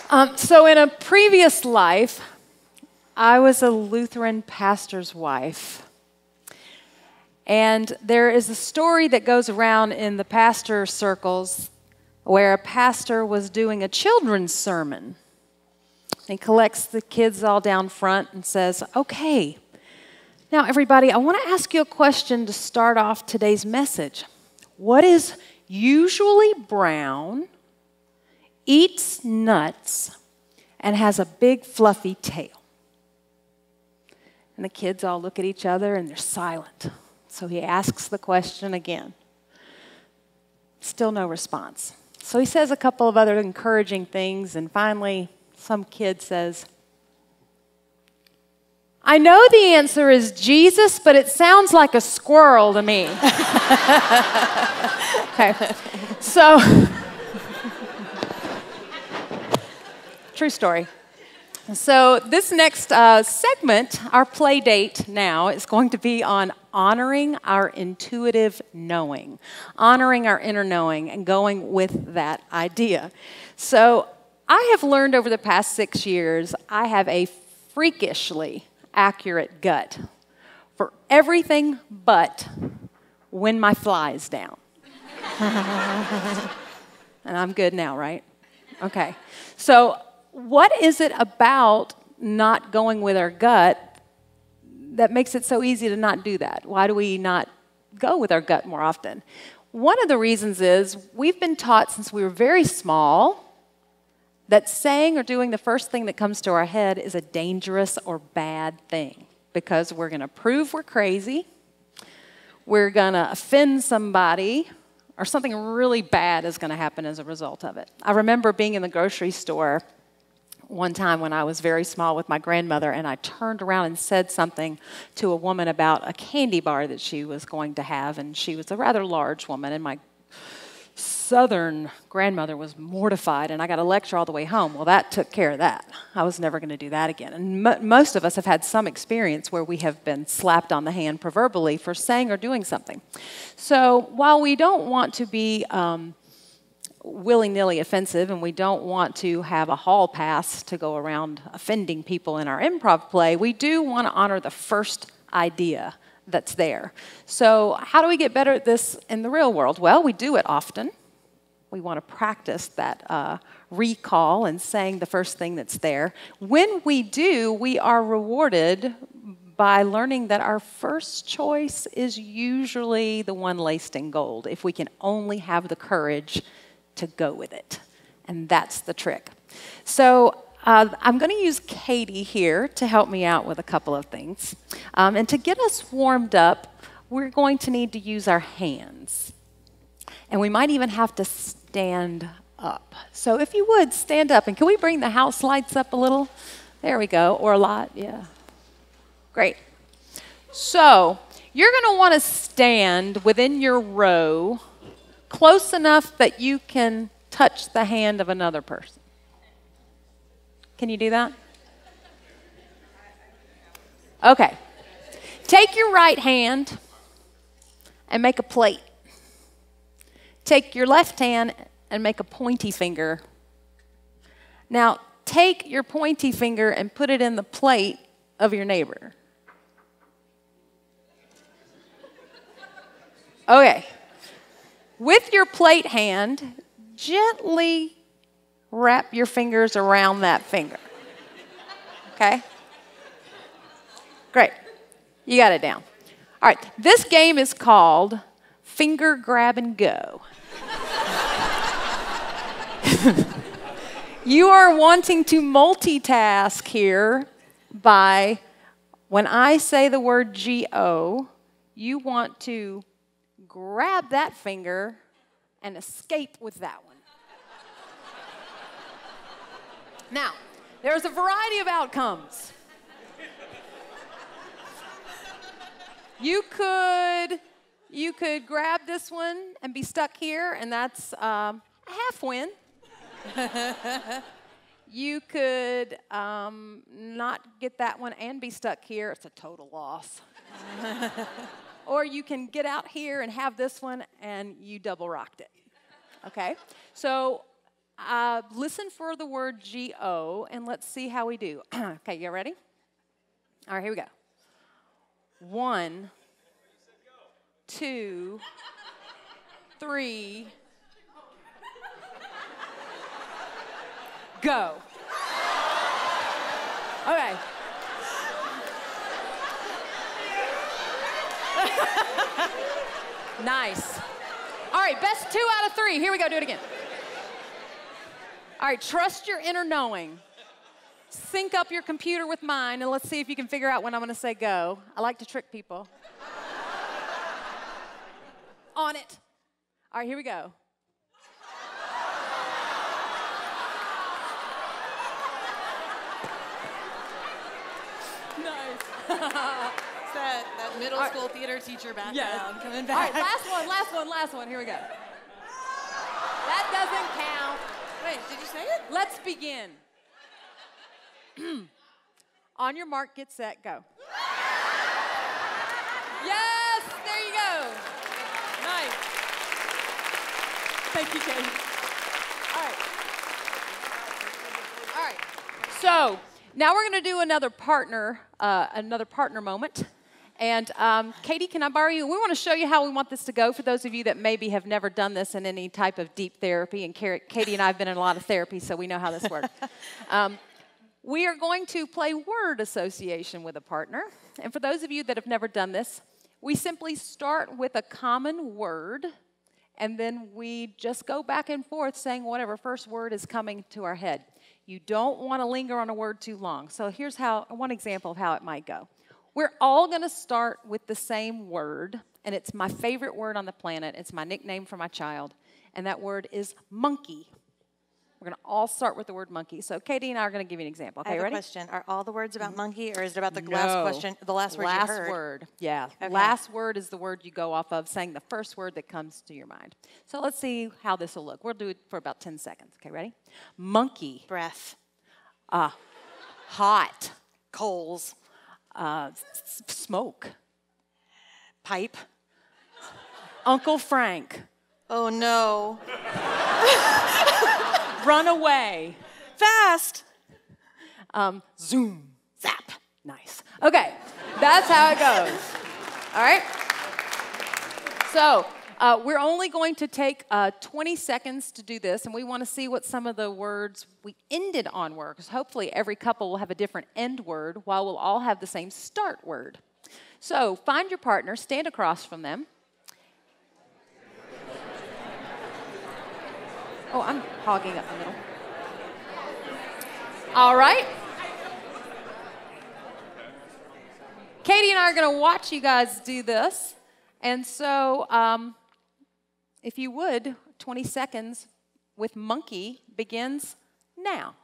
So in a previous life, I was a Lutheran pastor's wife. And there is a story that goes around in the pastor circles where a pastor was doing a children's sermon. He collects the kids all down front and says, "Okay, now everybody, I want to ask you a question to start off today's message. What is usually brown, eats nuts, and has a big fluffy tail?" And the kids all look at each other and they're silent. So he asks the question again. Still no response. So he says a couple of other encouraging things, and finally some kid says, "I know the answer is Jesus, but it sounds like a squirrel to me." Okay, so, true story. So this next segment, our play date now, is going to be on honoring our intuitive knowing, honoring our inner knowing, and going with that idea. So I have learned over the past 6 years, I have a freakishly accurate gut for everything but when my fly is down. And I'm good now, right? Okay. So what is it about not going with our gut that makes it so easy to not do that? Why do we not go with our gut more often? One of the reasons is we've been taught since we were very small that saying or doing the first thing that comes to our head is a dangerous or bad thing because we're going to prove we're crazy, we're going to offend somebody, or something really bad is going to happen as a result of it. I remember being in the grocery store one time when I was very small with my grandmother, and I turned around and said something to a woman about a candy bar that she was going to have, and she was a rather large woman, and my Southern grandmother was mortified, and I got a lecture all the way home. Well, that took care of that. I was never going to do that again. And most of us have had some experience where we have been slapped on the hand proverbially for saying or doing something. So while we don't want to be willy-nilly offensive, and we don't want to have a hall pass to go around offending people in our improv play, we do want to honor the first idea that's there. So how do we get better at this in the real world? Well, we do it often. We want to practice that recall and saying the first thing that's there. When we do, we are rewarded by learning that our first choice is usually the one laced in gold, if we can only have the courage to go with it. And that's the trick. So I'm going to use Katie here to help me out with a couple of things. And to get us warmed up, we're going to need to use our hands. And we might even have to stand up. So if you would, stand up. And can we bring the house lights up a little? There we go. Or a lot. Yeah. Great. So you're going to want to stand within your row close enough that you can touch the hand of another person. Can you do that? Okay. Take your right hand and make a plate. Take your left hand and make a pointy finger. Now, take your pointy finger and put it in the plate of your neighbor. Okay. With your plate hand, gently wrap your fingers around that finger. Okay? Great. You got it down. All right. This game is called Finger Grab and Go. You are wanting to multitask here by, when I say the word G-O, you want to grab that finger and escape with that one. Now, there's a variety of outcomes. You could grab this one and be stuck here, and that's a half win. You could not get that one and be stuck here. It's a total loss. Or you can get out here and have this one, and you double rocked it. Okay? So listen for the word G-O, and let's see how we do. Okay, you ready? All right, here we go. 1, 2, 3, go. Okay. Nice. All right, best 2 out of 3. Here we go, do it again. All right, trust your inner knowing. Sync up your computer with mine, and let's see if you can figure out when I'm going to say go. I like to trick people. On it. All right, here we go. Nice. that middle school theater teacher background coming All back. right, last one. Here we go. That doesn't count. Wait, did you say it? Let's begin. On your mark, get set, go. Yes, there you go. Nice. Thank you, Katie. All right. So now we're going to do another partner moment. And Katie, can I borrow you? We want to show you how we want this to go for those of you that maybe have never done this in any type of deep therapy. And Katie and I have been in a lot of therapy, so we know how this works. We are going to play word association with a partner. And for those of you that have never done this, we simply start with a common word, and then we just go back and forth saying whatever first word is coming to our head. You don't want to linger on a word too long. So here's one example of how it might go. We're all going to start with the same word, and it's my favorite word on the planet. It's my nickname for my child, and that word is monkey. We're going to all start with the word monkey. So Katie and I are going to give you an example. Okay, I have ready? a question. Are all the words about monkey, or is it about the last question? The last word you heard? Last word, yeah. Okay. Last word is the word you go off of, saying the first word that comes to your mind. So let's see how this will look. We'll do it for about 10 seconds. Okay, ready? Monkey. Breath. Hot. Coals. Smoke. Pipe. Uncle Frank. Oh, no. Run away. Fast. Zoom. Zap. Nice. Okay, that's how it goes. All right? So we're only going to take 20 seconds to do this, and we want to see what some of the words we ended on were, because hopefully every couple will have a different end word while we'll all have the same start word. So find your partner, stand across from them. Oh, I'm hogging up the middle. All right. Katie and I are going to watch you guys do this. And so if you would, 20 seconds with monkey begins now.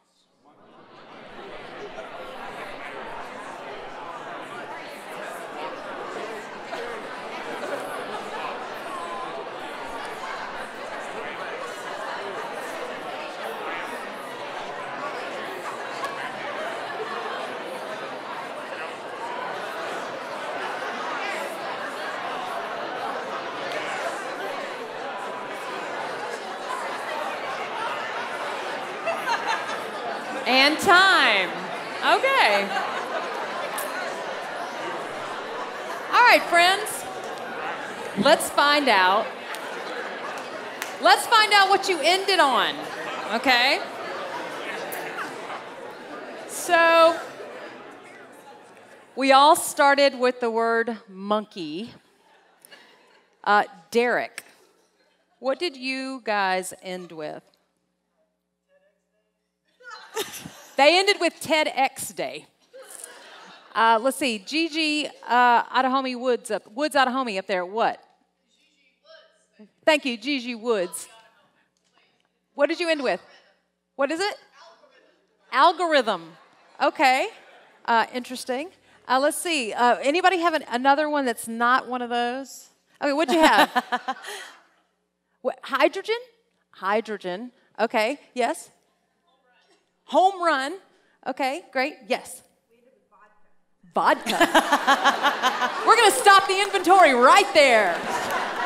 And time. Okay. All right, friends. Let's find out. Let's find out what you ended on. Okay? So, we all started with the word monkey. Derek, what did you guys end with? They ended with TEDx Day. Let's see, Gigi Adahomey Woods Adahomey up there, what? Gigi Woods. Thank you, Gigi Woods. What did you end with? What is it? Algorithm. Okay, interesting. Let's see, anybody have another one that's not one of those? Okay, what'd you have? What, hydrogen? Hydrogen, okay, yes? Home run. Okay, great. Yes. Vodka. We're going to stop the inventory right there.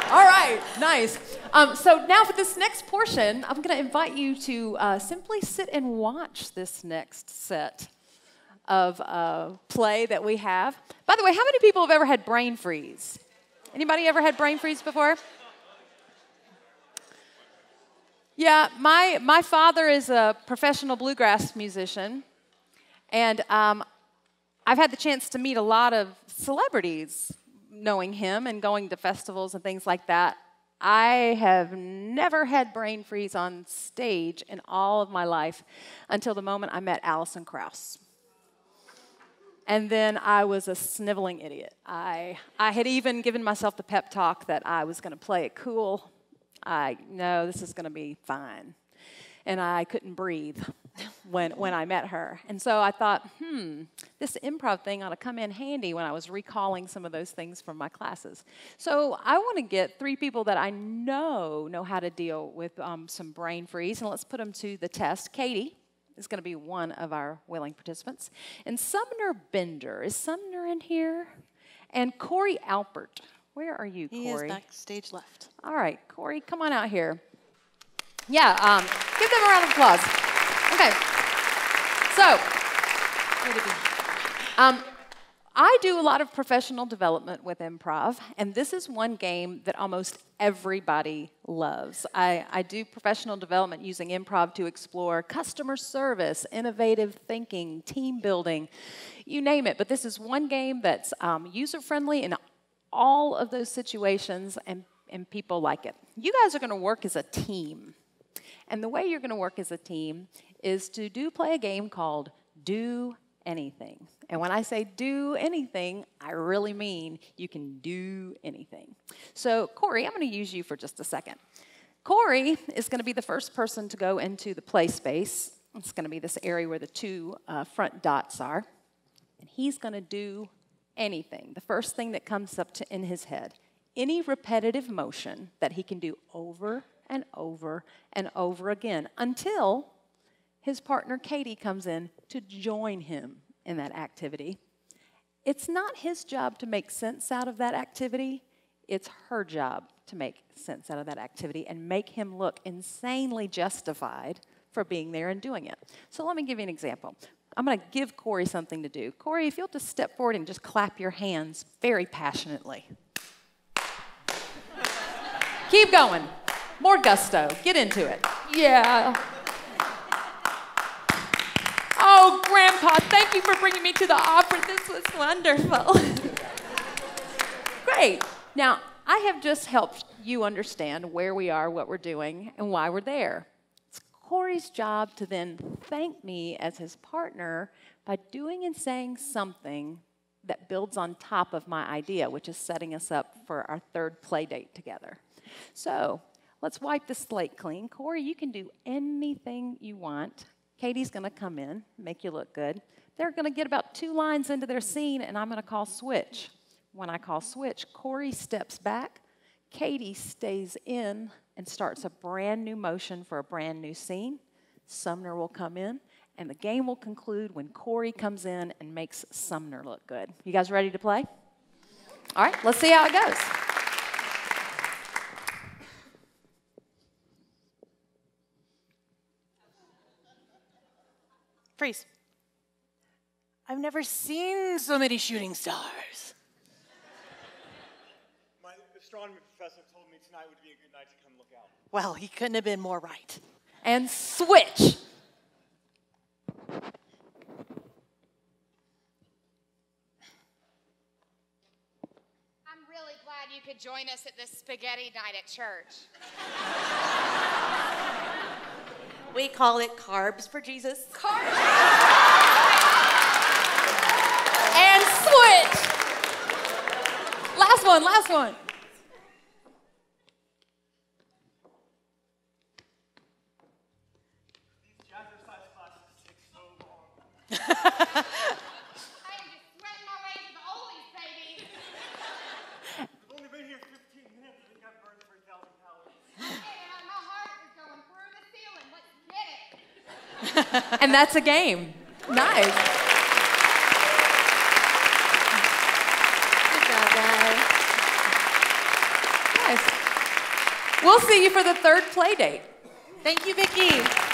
All right, nice. So now for this next portion, I'm going to invite you to simply sit and watch this next set of play that we have. By the way, how many people have ever had brain freeze? Anybody ever had brain freeze before? Yeah, my father is a professional bluegrass musician, and I've had the chance to meet a lot of celebrities knowing him and going to festivals and things like that. I have never had brain freeze on stage in all of my life until the moment I met Alison Krauss. And then I was a sniveling idiot. I had even given myself the pep talk that I was going to play it cool. No, this is going to be fine. And I couldn't breathe when I met her. And so I thought, this improv thing ought to come in handy when I was recalling some of those things from my classes. So I want to get 3 people that I know how to deal with some brain freeze, and let's put them to the test. Katie is going to be one of our willing participants. And Sumner Bender. Is Sumner in here? And Corey Alpert. Where are you, Corey? He is backstage left. All right, Corey, come on out here. Yeah, give them a round of applause. Okay. So, I do a lot of professional development with improv, and this is one game that almost everybody loves. I do professional development using improv to explore customer service, innovative thinking, team building, you name it. But this is one game that's user-friendly in all of those situations, and people like it. You guys are going to work as a team. And the way you're going to work as a team is to play a game called Do Anything. And when I say do anything, I really mean you can do anything. So, Corey, I'm going to use you for just a second. Corey is going to be the first person to go into the play space. It's going to be this area where the 2 front dots are. And he's going to do anything, the first thing that comes up in his head. Any repetitive motion that he can do over and over and over again until his partner Katie comes in to join him in that activity. It's not his job to make sense out of that activity. It's her job to make sense out of that activity and make him look insanely justified for being there and doing it. So let me give you an example. I'm going to give Corey something to do. Corey, if you'll just step forward and just clap your hands very passionately. Keep going. More gusto. Get into it. Yeah. Oh, Grandpa, thank you for bringing me to the opera. This was wonderful. Great. Now, I have just helped you understand where we are, what we're doing, and why we're there. It's Corey's job to then thank me as his partner by doing and saying something that builds on top of my idea, which is setting us up for our 3rd play date together. So, let's wipe the slate clean. Corey, you can do anything you want. Katie's going to come in, make you look good. They're going to get about 2 lines into their scene, and I'm going to call switch. When I call switch, Corey steps back, Katie stays in and starts a brand new motion for a brand new scene. Sumner will come in, and the game will conclude when Corey comes in and makes Sumner look good. You guys ready to play? All right, let's see how it goes. Freeze. I've never seen so many shooting stars. My astronomy professor told me tonight would be a good night to come look out. Well, he couldn't have been more right. And switch. I'm really glad you could join us at this spaghetti night at church. We call it carbs for Jesus. Carbs. And switch. Last one. These jazzercise classes take so long. I am just sweating my way to the oldies, baby. I've only been here 15 minutes. I think I've burned 3,000 calories. And my heart is going through the ceiling. Let's get it. And that's a game. Nice. Good job, guys. Nice. We'll see you for the third play date. Thank you, Vicky.